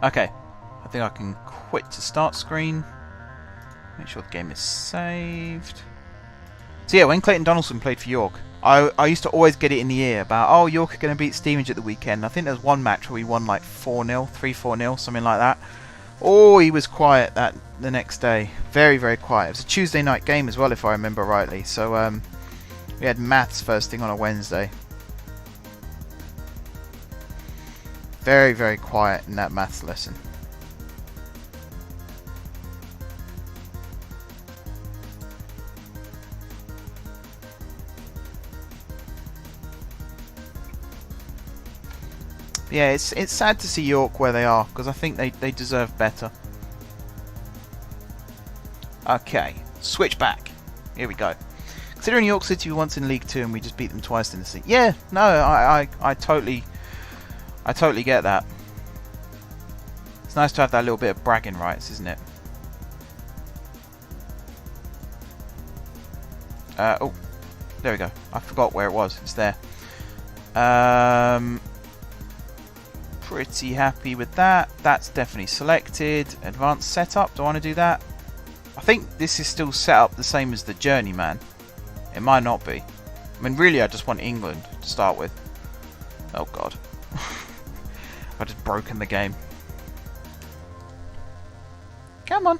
Okay, I think I can quit to start screen. Make sure the game is saved. So yeah, when Clayton Donaldson played for York, I used to always get it in the ear about, oh, York are going to beat Stevenage at the weekend. I think there was one match where we won like 4-0, 3-4-0, something like that. Oh, he was quiet the next day. Very, very quiet. It was a Tuesday night game as well, if I remember rightly. So we had maths first thing on a Wednesday. Very, very quiet in that maths lesson. Yeah, it's sad to see York where they are, because I think they deserve better. Okay, switch back. Here we go. Considering York City were once in League 2 and we just beat them twice in the season. Yeah, no, I totally get that. It's nice to have that little bit of bragging rights, isn't it? Oh, there we go. I forgot where it was. It's there. Pretty happy with that. That's definitely selected. Advanced setup. Do I want to do that? I think this is still set up the same as the Journeyman. It might not be. I mean, really, I just want England to start with. Oh, God. I've just broken the game. Come on.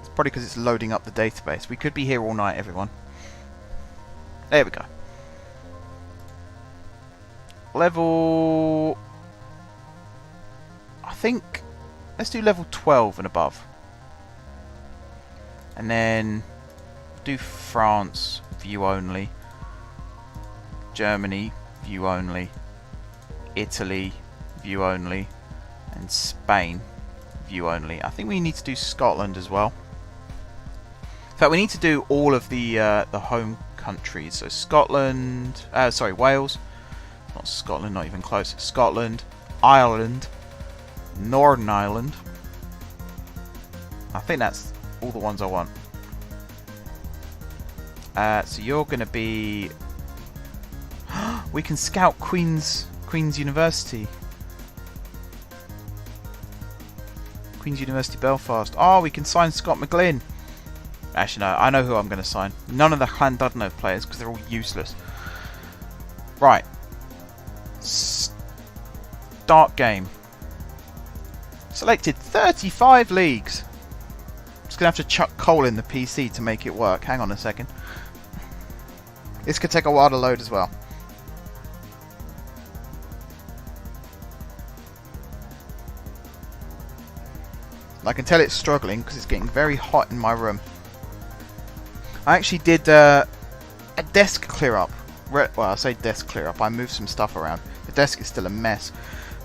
It's probably because it's loading up the database. We could be here all night, everyone. There we go. Level... I think... Let's do level 12 and above. And then... do France, view only. Germany, view only. Italy, view only. And Spain, view only. I think we need to do Scotland as well. In fact, we need to do all of the home countries. So Scotland... sorry, Wales. Not Scotland, not even close. Scotland, Ireland, Northern Ireland. I think that's all the ones I want. So you're going to be... we can scout Queen's University. Queen's University Belfast. Oh, we can sign Scott McGlynn. Actually, no, I know who I'm going to sign. None of the Llandudno players, because they're all useless. Right. Start game. Selected 35 leagues. Just going to have to chuck coal in the PC to make it work. Hang on a second. This could take a while to load as well. I can tell it's struggling because it's getting very hot in my room. I actually did a desk clear up. Well, I say desk clear up. I moved some stuff around. The desk is still a mess.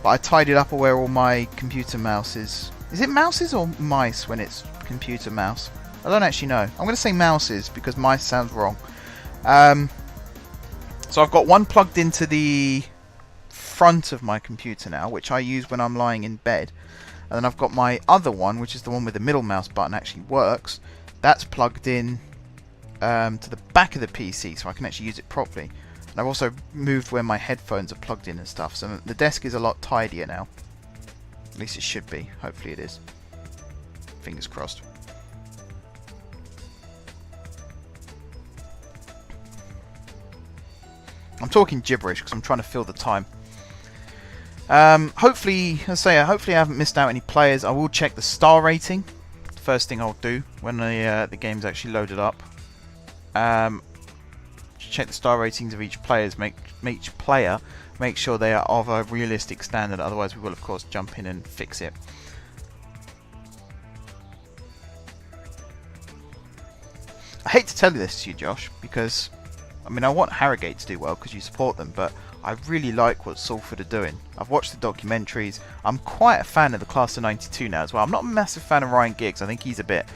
But I tidied up where all my computer mouse is. Is it mouses or mice when it's computer mouse? I don't actually know. I'm going to say mouses because mice sounds wrong. So I've got one plugged into the front of my computer now, which I use when I'm lying in bed. And then I've got my other one, which is the one with the middle mouse button actually works. That's plugged in to the back of the PC so I can actually use it properly. And I've also moved where my headphones are plugged in and stuff, so the desk is a lot tidier now. At least it should be. Hopefully it is. Fingers crossed. I'm talking gibberish because I'm trying to fill the time. Hopefully I haven't missed out any players. I will check the star rating. First thing I'll do when the game's actually loaded up. Check the star ratings of each player. Make sure they are of a realistic standard. Otherwise, we will of course jump in and fix it. I hate to tell you this to you, Josh, because I mean I want Harrogate to do well because you support them, but I really like what Salford are doing. I've watched the documentaries. I'm quite a fan of the Class of '92 now as well. I'm not a massive fan of Ryan Giggs. I think he's a bit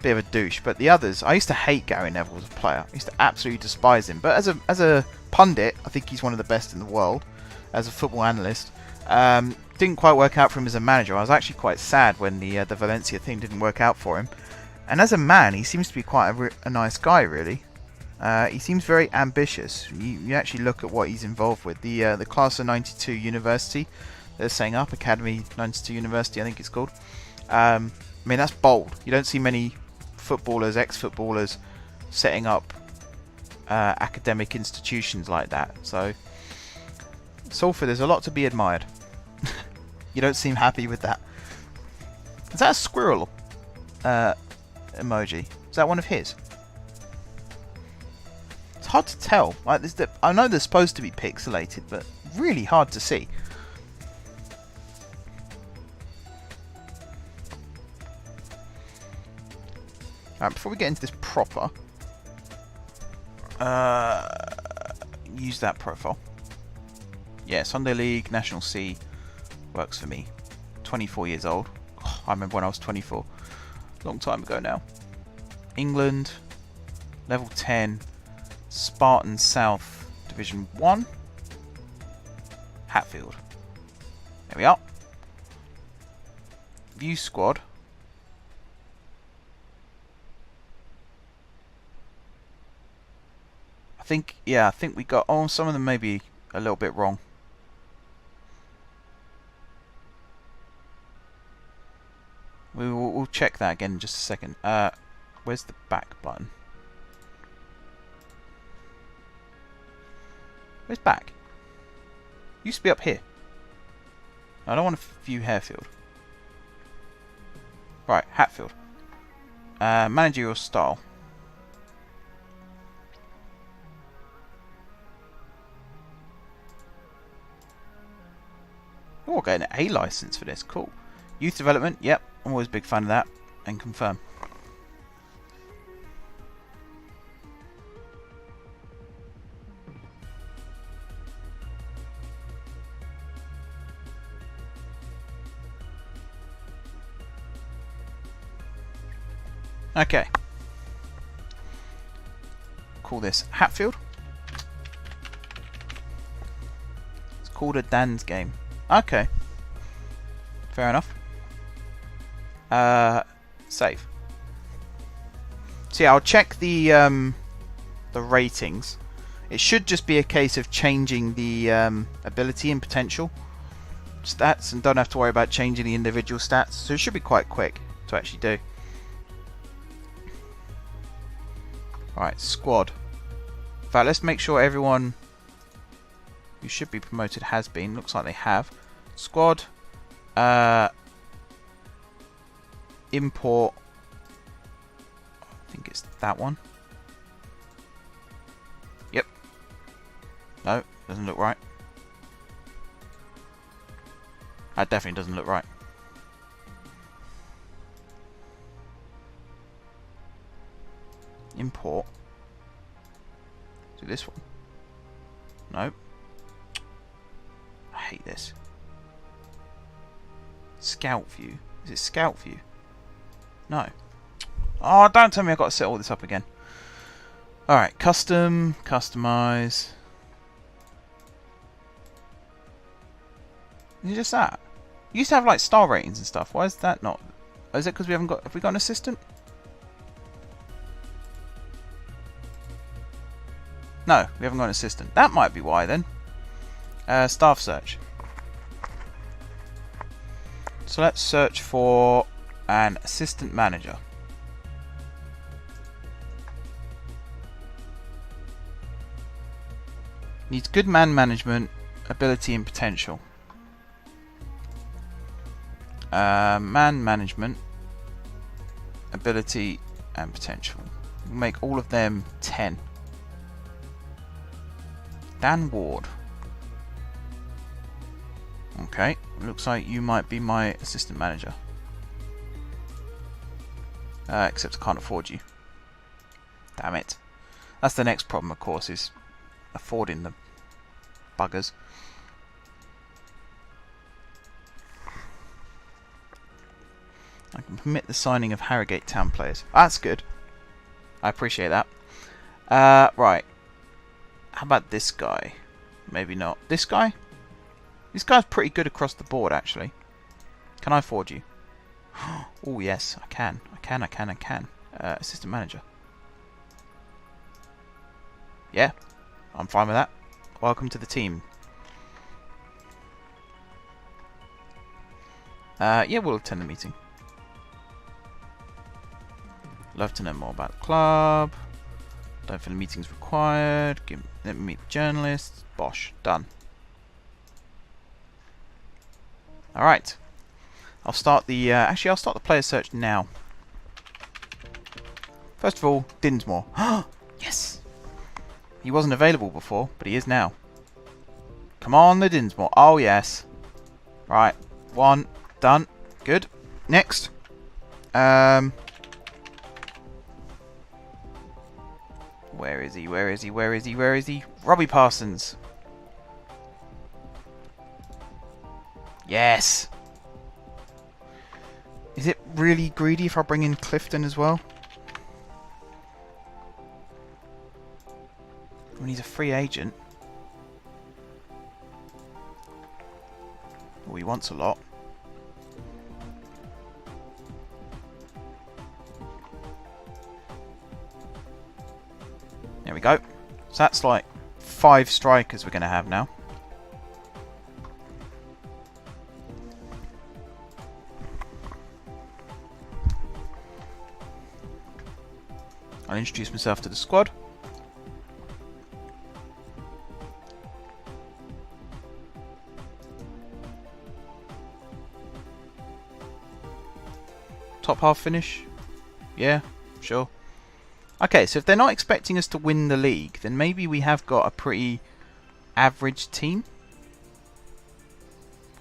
of a douche. But the others, I used to hate Gary Neville as a player. I used to absolutely despise him. But as a pundit, I think he's one of the best in the world. As a football analyst, didn't quite work out for him as a manager. I was actually quite sad when the Valencia thing didn't work out for him. And as a man, he seems to be quite a nice guy, really. He seems very ambitious. You actually look at what he's involved with. The Class of 92 University they're setting up, Academy 92 University I think it's called. I mean, that's bold. You don't see many footballers, ex-footballers, setting up academic institutions like that. So, Salford, there's a lot to be admired. You don't seem happy with that. Is that a squirrel emoji? Is that one of his? It's hard to tell. Like, I know they're supposed to be pixelated, but really hard to see. Alright, before we get into this proper, use that profile. Yeah, Sunday League, National C, works for me. 24 years old. Oh, I remember when I was 24. Long time ago now. England, level 10, Spartan South, Division 1, Hatfield. There we are. View squad. I think we got, oh, some of them may be a little bit wrong. We'll check that again in just a second. Where's the back button? Where's back? Used to be up here. I don't want to view Harefield. Right, Hatfield. Managerial style. Oh, we're getting an A license for this. Cool. Youth development. Yep, I'm always a big fan of that. And confirm. Okay. Call this Hatfield. It's called a Dan's game. Okay. Fair enough. Save. So yeah, I'll check the ratings. It should just be a case of changing the ability and potential stats, and don't have to worry about changing the individual stats. So it should be quite quick to actually do. Alright, squad. In fact, let's make sure everyone who should be promoted has been. Looks like they have. Squad. Import. I think it's that one. Yep. No, doesn't look right. That definitely doesn't look right. Import. Do this one. No. I hate this. Scout view. Is it scout view? No. Oh, don't tell me I've got to set all this up again. Alright, custom, customize. Is it just that? You used to have like star ratings and stuff. Why is that not? Is it because we haven't got? Have we got an assistant? No, we haven't got an assistant. That might be why then. Staff search. So let's search for an assistant manager. Needs good man management, ability and potential. Man management, ability and potential. We'll make all of them 10. Dan Ward. Okay, looks like you might be my assistant manager. Except I can't afford you. Damn it. That's the next problem, of course, is affording the buggers. I can permit the signing of Harrogate Town players. That's good. I appreciate that. Right. How about this guy? Maybe not. This guy? This guy's pretty good across the board, actually. Can I afford you? Oh, yes, I can. I can. Assistant manager. Yeah, I'm fine with that. Welcome to the team. Yeah, we'll attend the meeting. Love to know more about the club. Don't feel the meeting's required. Let me meet the journalists. Bosh. Done. Alright. I'll start the... actually, I'll start the player search now. First of all, Dinsmore. Yes! He wasn't available before, but he is now. Come on, the Dinsmore. Oh, yes. Right. 1. Done. Good. Next. Where is he? Where is he? Where is he? Where is he? Robbie Parsons. Yes! Is it really greedy if I bring in Clifton as well? I mean, he's a free agent. Well, he wants a lot. There we go. So that's like 5 strikers we're going to have now. I'll introduce myself to the squad. Top half finish? Yeah, sure. Okay, so if they're not expecting us to win the league, then maybe we have got a pretty average team.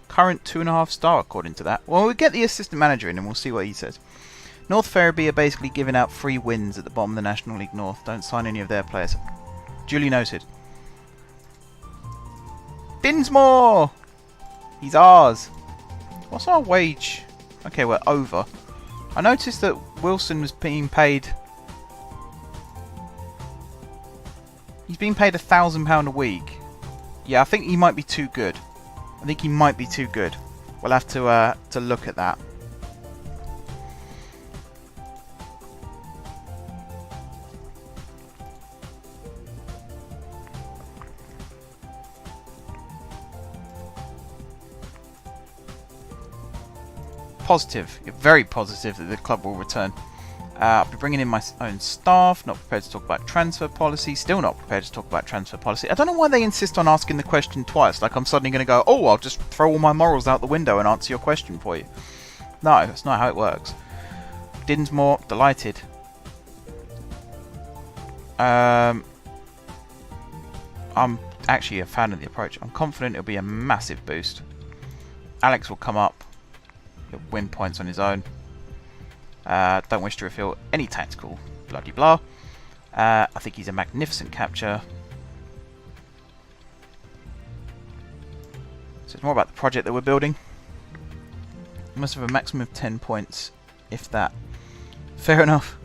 Current 2.5 star according to that. Well, we'll get the assistant manager in and we'll see what he says. North Ferriby are basically giving out free wins at the bottom of the National League North. Don't sign any of their players. Duly noted. Dinsmore! He's ours. What's our wage? Okay, we're over. I noticed that Wilson was being paid... He's being paid £1,000 a week. Yeah, I think he might be too good. I think he might be too good. We'll have to look at that. Positive, very positive that the club will return. I'll be bringing in my own staff, not prepared to talk about transfer policy, still not prepared to talk about transfer policy. I don't know why they insist on asking the question twice, like I'm suddenly going to go, oh, I'll just throw all my morals out the window and answer your question for you. No, that's not how it works. Dinsmore, delighted. I'm actually a fan of the approach. I'm confident it'll be a massive boost. Alex will come up. He'll win points on his own. Don't wish to reveal any tactical bloody blah. I think he's a magnificent capture. So it's more about the project that we're building. We must have a maximum of 10 points, if that. Fair enough.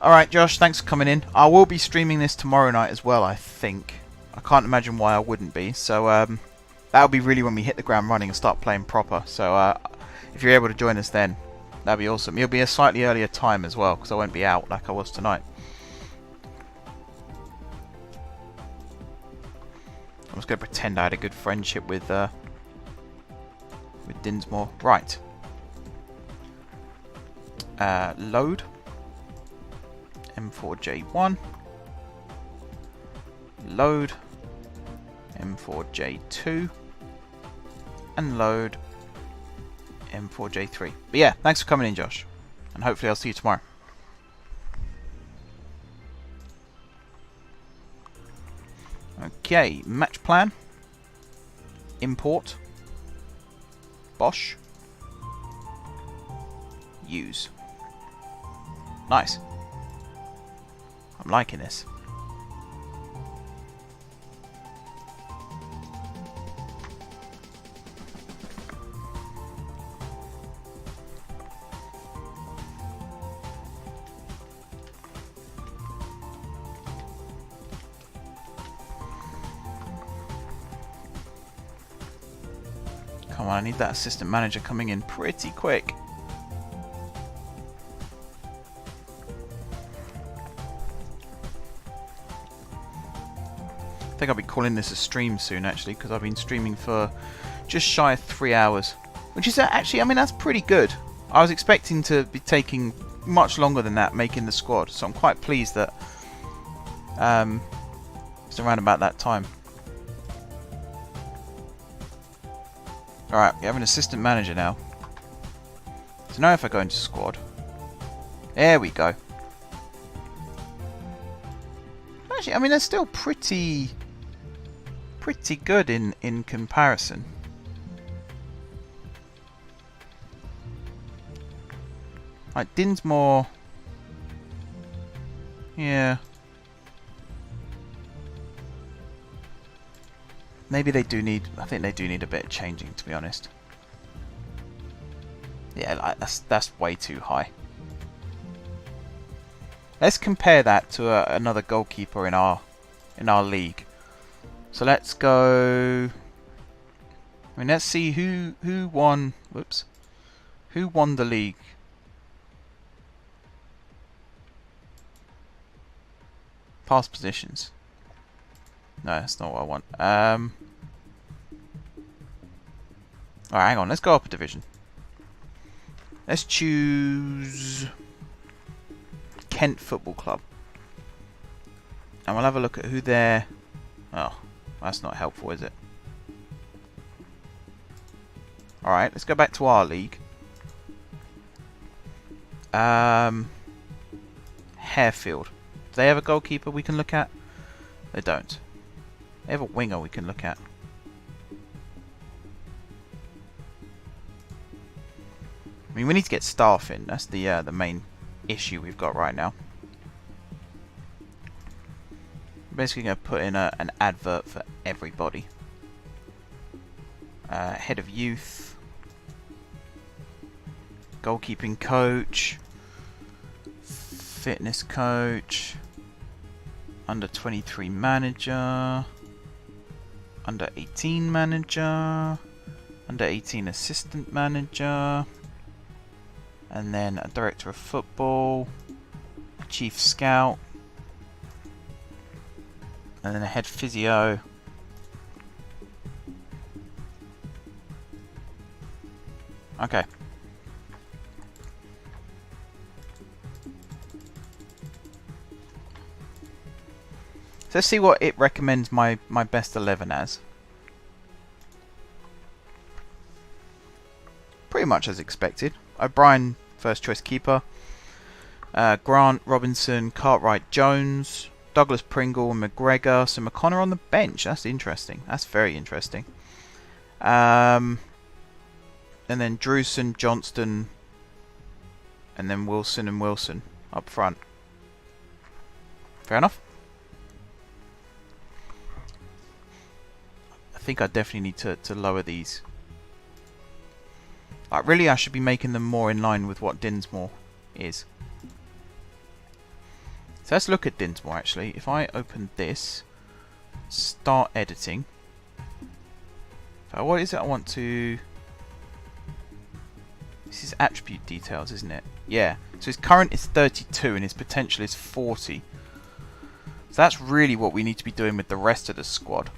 Alright, Josh, thanks for coming in. I will be streaming this tomorrow night as well, I think. I can't imagine why I wouldn't be. So that'll be really when we hit the ground running and start playing proper. So if you're able to join us then, that'd be awesome. It'll be a slightly earlier time as well, because I won't be out like I was tonight. I'm just going to pretend I had a good friendship with Dinsmore. Right. Load. M4J1. Load. M4J2. And load. M4J3. But yeah, thanks for coming in, Josh. And hopefully I'll see you tomorrow. Okay, match plan. Import. Bosh. Use. Nice. I'm liking this. Come on, I need that assistant manager coming in pretty quick. think I'll be calling this a stream soon, actually, because I've been streaming for just shy of 3 hours. Which is actually, I mean, that's pretty good. I was expecting to be taking much longer than that, making the squad. So I'm quite pleased that it's around about that time. Alright, we have an assistant manager now. So now if I go into squad. There we go. Actually, I mean, they're still pretty good in comparison. Like Dinsmore, yeah. Maybe they do need. I think they do need a bit of changing, to be honest. Yeah, like that's way too high. Let's compare that to another goalkeeper in our league. So let's go. I mean, let's see who won. Whoops, who won the league? Past positions. No, that's not what I want. Alright, hang on. Let's go up a division. Let's choose Kent Football Club. And we'll have a look at who they're... Oh, that's not helpful, is it? Alright, let's go back to our league. Hatfield. Do they have a goalkeeper we can look at? They don't. They have a winger we can look at. I mean, we need to get staff in. That's the main issue we've got right now. I'm basically going to put in an advert for everybody. Head of youth, goalkeeping coach, fitness coach, under 23 manager, under 18 manager, under 18 assistant manager, and then a director of football, chief scout, and then a head physio. Okay. So let's see what it recommends my best 11 as. Pretty much as expected. O'Brien, first choice keeper. Grant, Robinson, Cartwright, Jones, Douglas Pringle and McGregor. So McConnor on the bench. That's interesting. That's very interesting. And then Drewson, Johnston, and then Wilson and Wilson up front. Fair enough. I think I definitely need to lower these. Like, really, I should be making them more in line with what Dinsmore is. So let's look at Dinsmore, actually. If I open this, start editing. So what is it I want to... This is attribute details, isn't it? Yeah. So his current is 32 and his potential is 40. So that's really what we need to be doing with the rest of the squad.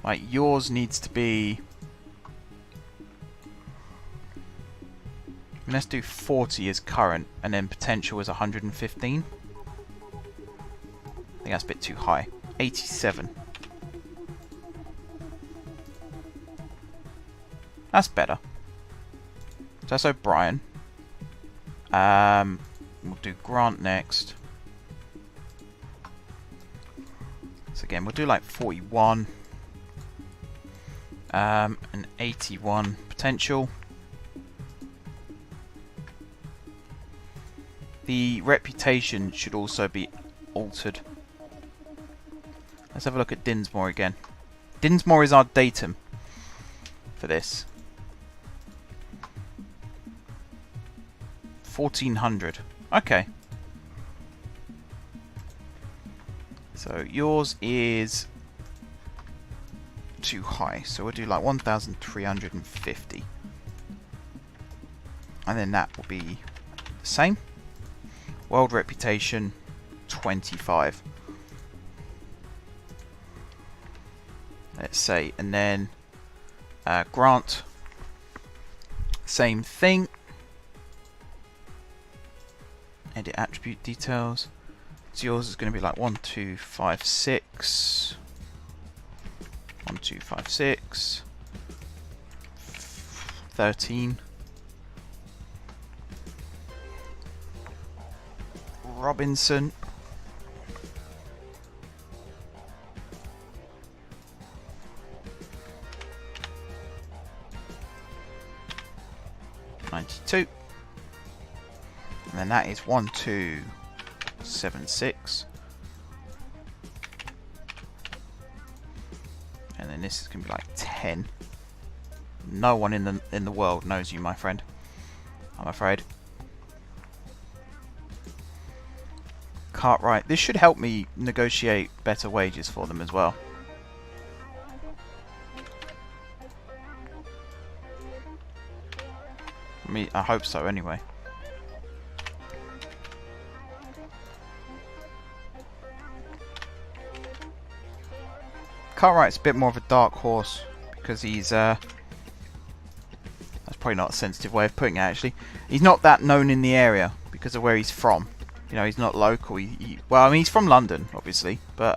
Like, yours needs to be... Let's do 40 as current, and then potential as 115. I think that's a bit too high. 87. That's better. So that's O'Brien. We'll do Grant next. So again, we'll do like 41. And 81 potential. The reputation should also be altered. Let's have a look at Dinsmore again. Dinsmore is our datum for this. 1400. Okay. So yours is too high. So we'll do like 1350. And then that will be the same. World reputation 25. let's say, and then Grant, same thing. Edit attribute details. So yours is going to be like 1256, 1256, 13. Robinson. $92. And then that is 1276. And then this is gonna be like 10. No one in the world knows you, my friend, I'm afraid. Cartwright. This should help me negotiate better wages for them as well. I hope so anyway. Cartwright's a bit more of a dark horse because he's that's probably not a sensitive way of putting it actually. He's not that known in the area because of where he's from. You know, he's not local. Well, I mean, he's from London, obviously, but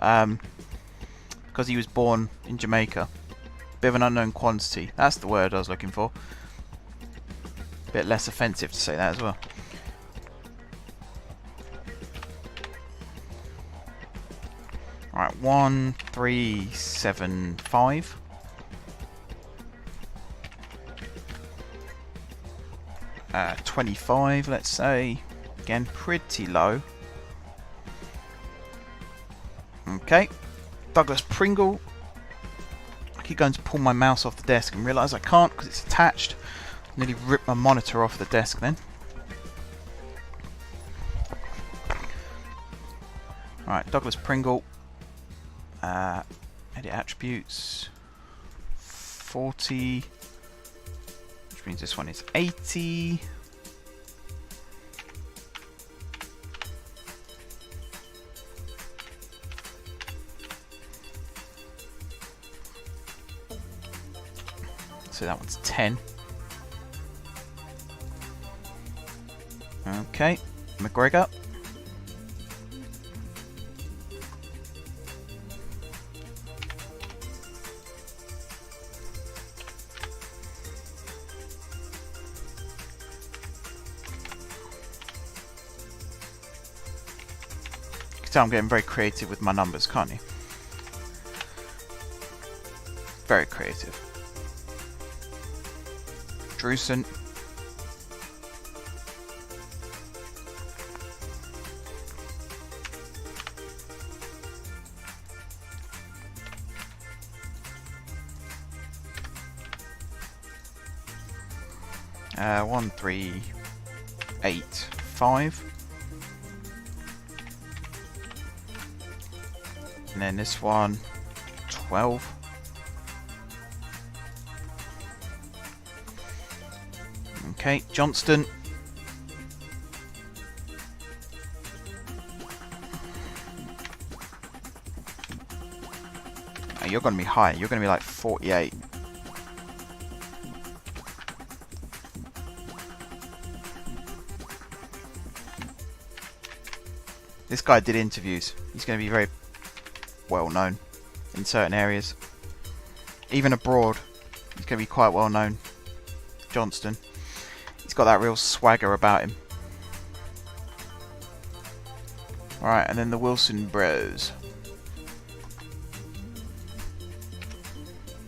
because he was born in Jamaica. Bit of an unknown quantity. That's the word I was looking for. A bit less offensive to say that as well. Alright, 1375. Uh, 25, let's say. Again, pretty low. Okay. Douglas Pringle. I keep going to pull my mouse off the desk and realise I can't because it's attached. Nearly ripped my monitor off the desk then. Alright, Douglas Pringle. Edit attributes. 40. Which means this one is 80. So that one's 10. Okay, McGregor. You can tell I'm getting very creative with my numbers, can't you? Very creative. Drusen. Uh, 1385. And then this one 12. Okay, Johnston. Oh, you're going to be high. You're going to be like 48. This guy did interviews. He's going to be very well known in certain areas. Even abroad, he's going to be quite well known. Johnston. He's got that real swagger about him. Alright, and then the Wilson Bros.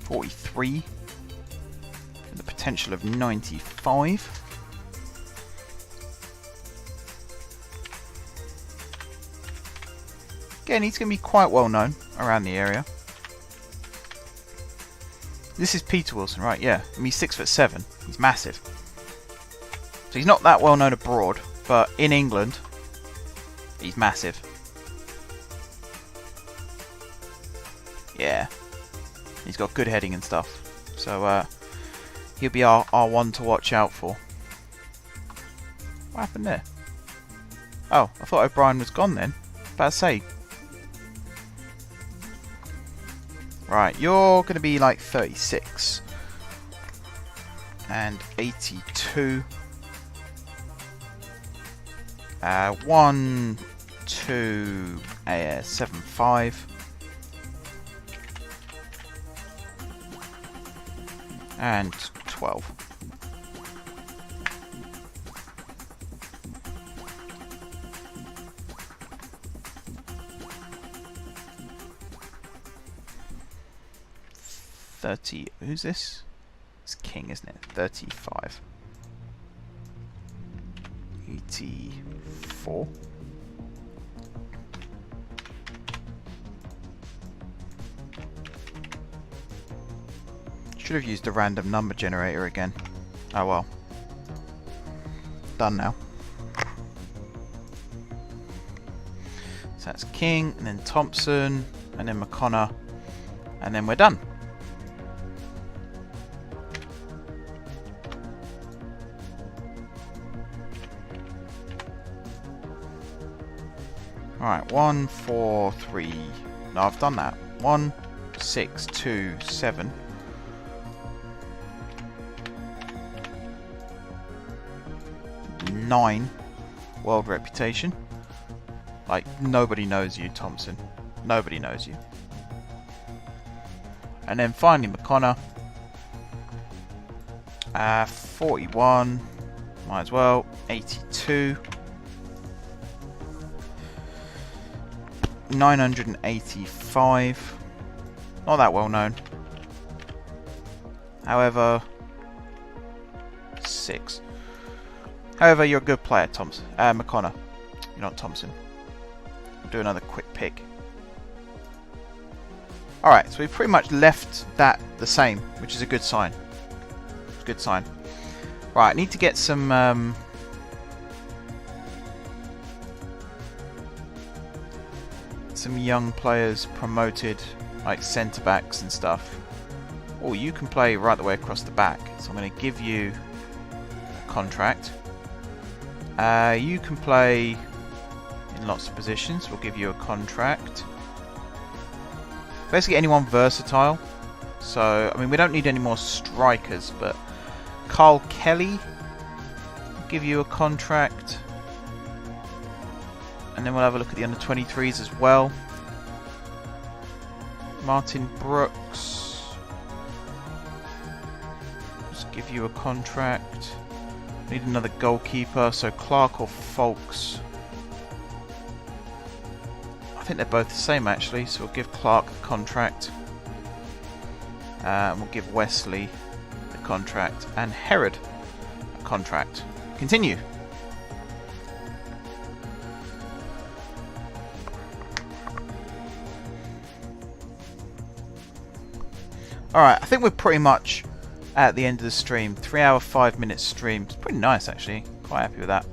43. And the potential of 95. Again, he's going to be quite well known around the area. This is Peter Wilson, right? Yeah. I mean, he's 6'7". He's massive. So he's not that well known abroad, but in England, he's massive. Yeah. He's got good heading and stuff. So he'll be our one to watch out for. What happened there? Oh, I thought O'Brien was gone then. About to say. Right, you're going to be like 36. And 82. 1, 2, 7, 5. And 12. Who's this? It's King, isn't it? 35. 84. Should have used a random number generator again. Oh well. Done now. So that's King, and then Thompson, and then McConnor, and then we're done. Alright, 1, 4, 3. No, I've done that. 1, 6, 2, 7. Nine. World reputation. Like, nobody knows you, Thompson. Nobody knows you. And then finally, McConnor. 41. Might as well. 82. 985. Not that well known. However, 6. However, you're a good player, Thompson. McConnor. You're not Thompson. I'll do another quick pick. Alright, so we've pretty much left that the same, which is a good sign. It's a good sign. Right, I need to get some young players promoted, like centre backs and stuff. Oh, you can play right the way across the back, so I'm going to give you a contract. You can play in lots of positions. We'll give you a contract. Basically anyone versatile. So, I mean, we don't need any more strikers, but Carl Kelly, will give you a contract. And then we'll have a look at the under-23s as well. Martin Brooks. Let's give you a contract. Need another goalkeeper, so Clark or Folks. I think they're both the same actually, so we'll give Clark the contract. And we'll give Wesley the contract. And Herod a contract. Continue. Alright, I think we're pretty much at the end of the stream. 3 hour, 5 minute stream. It's pretty nice actually. Quite happy with that.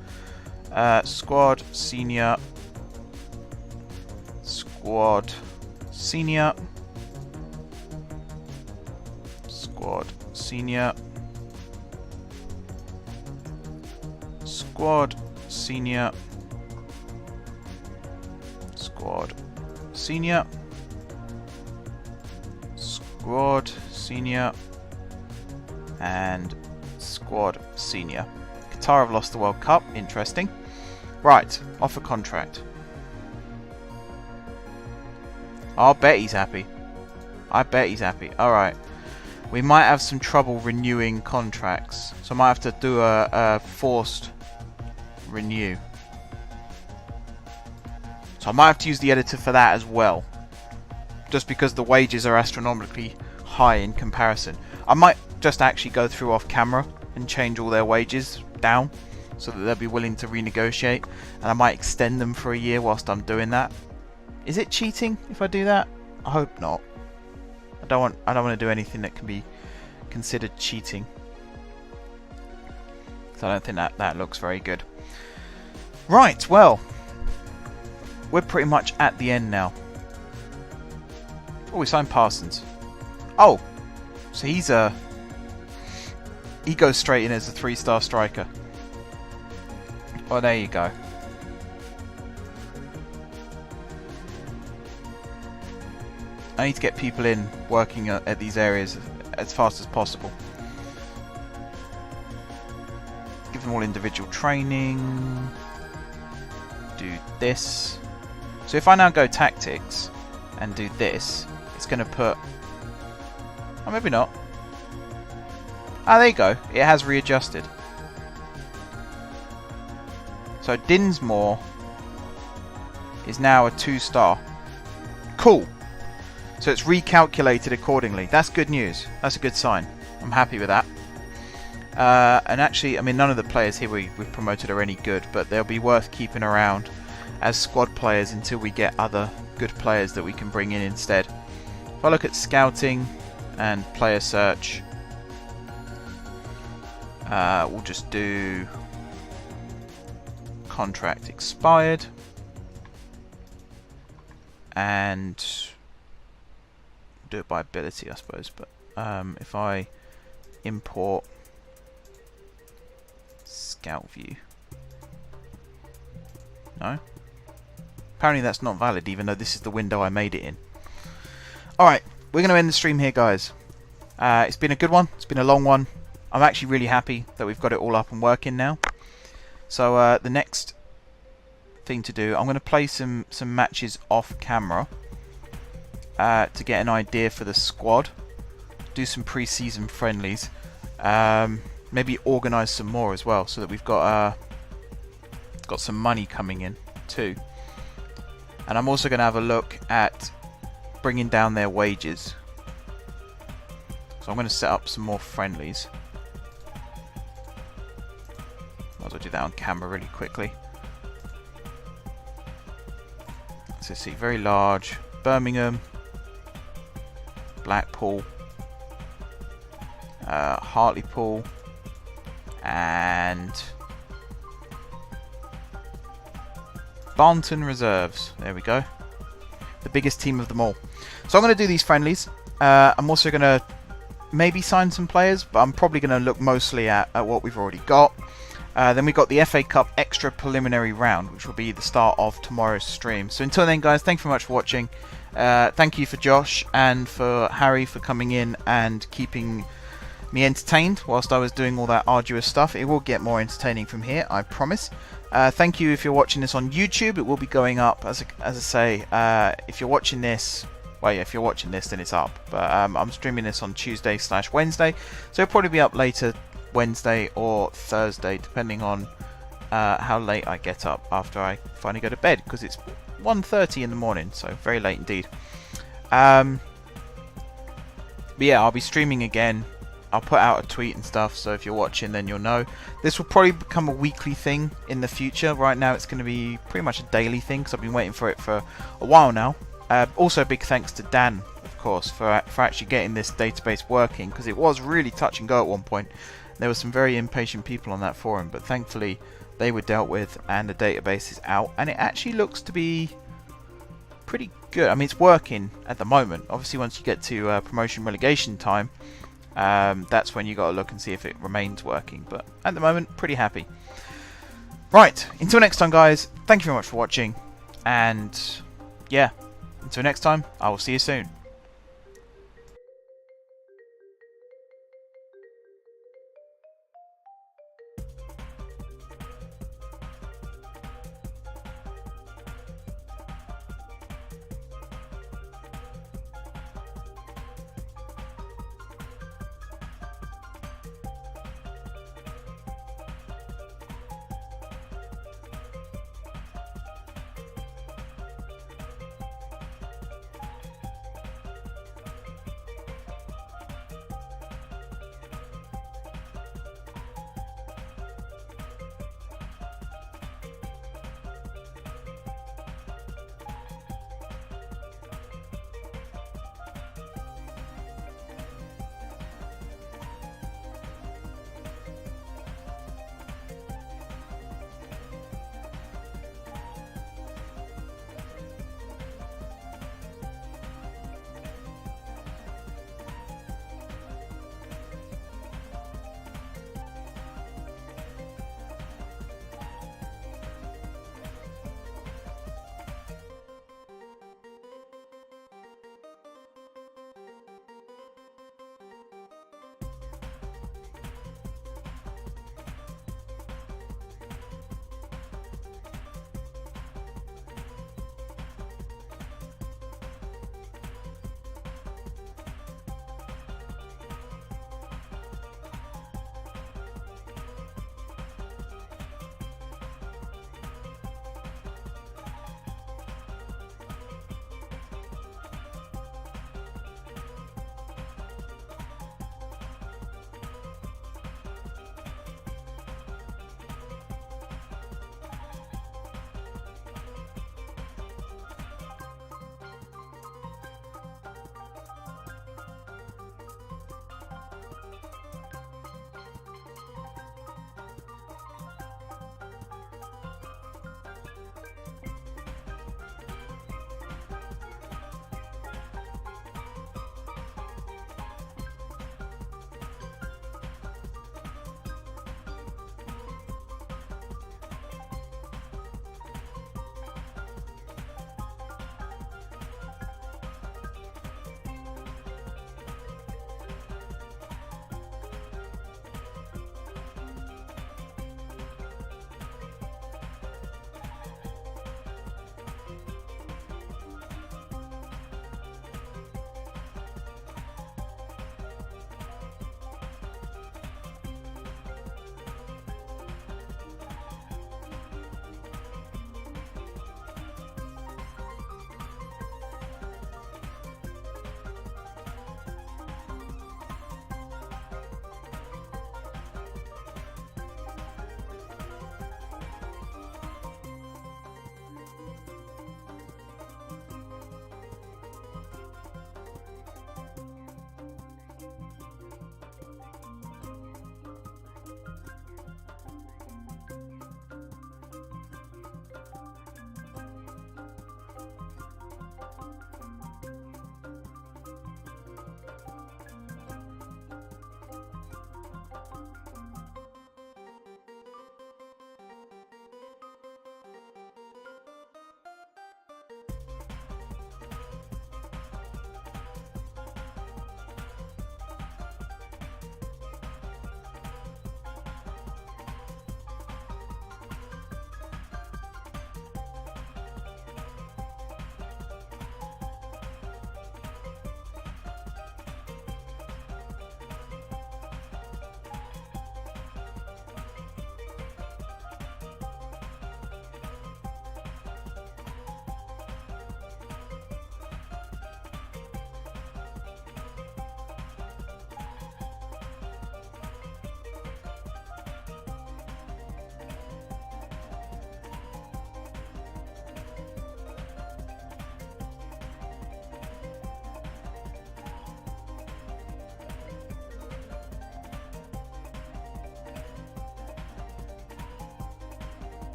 Squad, senior. Squad, senior. Squad, senior. Squad, senior. Squad, senior. Squad, senior. And squad, senior. Qatar have lost the World Cup. Interesting. Right, offer contract. I'll bet he's happy. I bet he's happy. Alright. We might have some trouble renewing contracts. So I might have to do a forced renew. So I might have to use the editor for that as well. Just because the wages are astronomically high in comparison. I might just actually go through off camera and change all their wages down so that they'll be willing to renegotiate, and I might extend them for a year whilst I'm doing that. Is it cheating if I do that? I hope not. I don't want to do anything that can be considered cheating. So I don't think that looks very good. Right, well, we're pretty much at the end now. Oh, we signed Parsons. Oh, so he goes straight in as a 3-star striker. Oh, there you go. I need to get people in working at these areas as fast as possible. Give them all individual training. Do this. So if I now go tactics and do this, it's going to put... Oh, maybe not. Ah, there you go. It has readjusted. So Dinsmore is now a 2-star. Cool. So it's recalculated accordingly. That's good news. That's a good sign. I'm happy with that. And actually, I mean, none of the players here we've promoted are any good, but they'll be worth keeping around as squad players until we get other good players that we can bring in instead. If I look at scouting and player search, we'll just do contract expired and do it by ability, I suppose. But if I import scout view, no, apparently that's not valid, even though this is the window I made it in. Alright, we're going to end the stream here, guys. It's been a good one. It's been a long one. I'm actually really happy that we've got it all up and working now. So the next thing to do, I'm going to play some matches off camera to get an idea for the squad. Do some pre-season friendlies. Maybe organise some more as well, so that we've got some money coming in too. And I'm also going to have a look at bringing down their wages. So I'm going to set up some more friendlies. Might as well do that on camera really quickly. So see, very large. Birmingham, Blackpool, Hartlepool, and Barnton Reserves. There we go. The biggest team of them all. So I'm going to do these friendlies. I'm also going to maybe sign some players, but I'm probably going to look mostly at what we've already got. Then we've got the FA Cup extra preliminary round, which will be the start of tomorrow's stream. So until then, guys, thank you very much for watching. Thank you for Josh and for Harry for coming in and keeping me entertained whilst I was doing all that arduous stuff. It will get more entertaining from here, I promise. Thank you if you're watching this on YouTube. It will be going up, as I say. If you're watching this, well, yeah, if you're watching this, then it's up. But I'm streaming this on Tuesday/Wednesday, so it'll probably be up later Wednesday or Thursday, depending on how late I get up after I finally go to bed, because it's 1:30 in the morning, so very late indeed. But yeah, I'll be streaming again. I'll put out a tweet and stuff, so if you're watching, then you'll know. This will probably become a weekly thing in the future. Right now, it's going to be pretty much a daily thing, because I've been waiting for it for a while now. Also, big thanks to Dan, of course, for actually getting this database working, because it was really touch and go at one point. There were some very impatient people on that forum, but thankfully they were dealt with and the database is out, and it actually looks to be pretty good. I mean, it's working at the moment. Obviously, once you get to promotion relegation time, that's when you got to look and see if it remains working, but at the moment, pretty happy. Right, until next time, guys, thank you very much for watching, and yeah, until next time, I will see you soon.